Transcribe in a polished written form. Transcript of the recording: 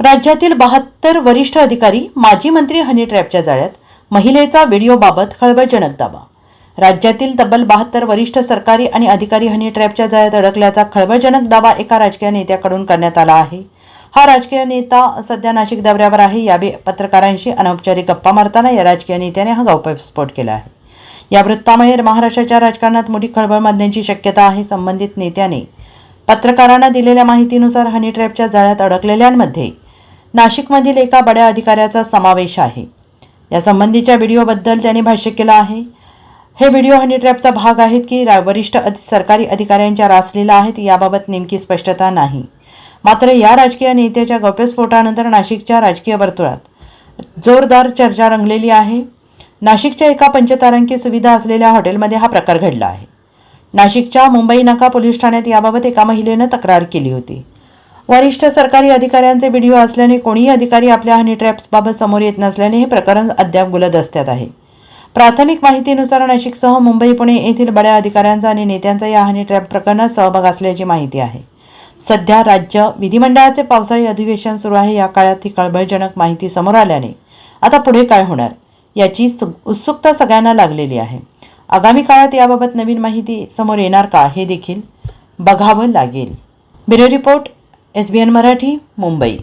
राज्यातील 72 वरिष्ठ अधिकारी माजी मंत्री हनी ट्रॅपच्या जाळ्यात, महिलेचा व्हिडिओबाबत खळबळजनक दावा. राज्यातील तब्बल 72 वरिष्ठ सरकारी आणि अधिकारी हनी ट्रॅपच्या जाळ्यात अडकल्याचा खळबळजनक दावा एका राजकीय नेत्याकडून करण्यात आला आहे. हा राजकीय नेता सध्या नाशिक दौऱ्यावर आहे. यावेळी पत्रकारांशी अनौपचारिक गप्पा मारताना या राजकीय नेत्याने हा गौप्यस्फोट केला आहे. या वृत्तामुळे महाराष्ट्राच्या राजकारणात मोठी खळबळ माजण्याची शक्यता आहे. संबंधित नेत्याने पत्रकारांना दिलेल्या माहितीनुसार हनी ट्रॅपच्या जाळ्यात अडकलेल्यांमध्ये नाशिकमधील एका बड्या अधिकाऱ्याचा समावेश आहे. या संबंधीच्या व्हिडिओबद्दल त्यांनी भाष्य केलं आहे. हे व्हिडिओ हनी ट्रॅपचा भाग आहेत की वरिष्ठ सरकारी अधिकाऱ्यांच्या रासलीला आहेत याबाबत नेमकी स्पष्टता नाही. मात्र या राजकीय नेत्याच्या गौप्यस्फोटानंतर नाशिकच्या राजकीय वर्तुळात जोरदार चर्चा रंगलेली आहे. नाशिकच्या एका पंचतारांकित सुविधा असलेल्या हॉटेलमध्ये हा प्रकार घडला आहे. नाशिकच्या मुंबई नाका पोलीस ठाण्यात याबाबत एका महिलेनं तक्रार केली होती. वरिष्ठ सरकारी अधिकाऱ्यांचे व्हिडिओ असल्याने कोणीही अधिकारी आपल्या हनी ट्रॅप्सबाबत समोर येत नसल्याने हे प्रकरण अद्याप गुलदस्त्यात आहे. प्राथमिक माहितीनुसार नाशिकसह मुंबई पुणे येथील बड्या अधिकाऱ्यांचा आणि नेत्यांचा या हनी ट्रॅप प्रकरणात सहभाग असल्याची माहिती आहे. सध्या राज्य विधिमंडळाचे पावसाळी अधिवेशन सुरू आहे. या काळात ही खळबळजनक माहिती समोर आल्याने आता पुढे काय होणार याची उत्सुकता सगळ्यांना लागलेली आहे. आगामी काळात याबाबत नवीन माहिती समोर येणार का हे देखील बघावं लागेल. Bureau report, SBN Marathi, Mumbai.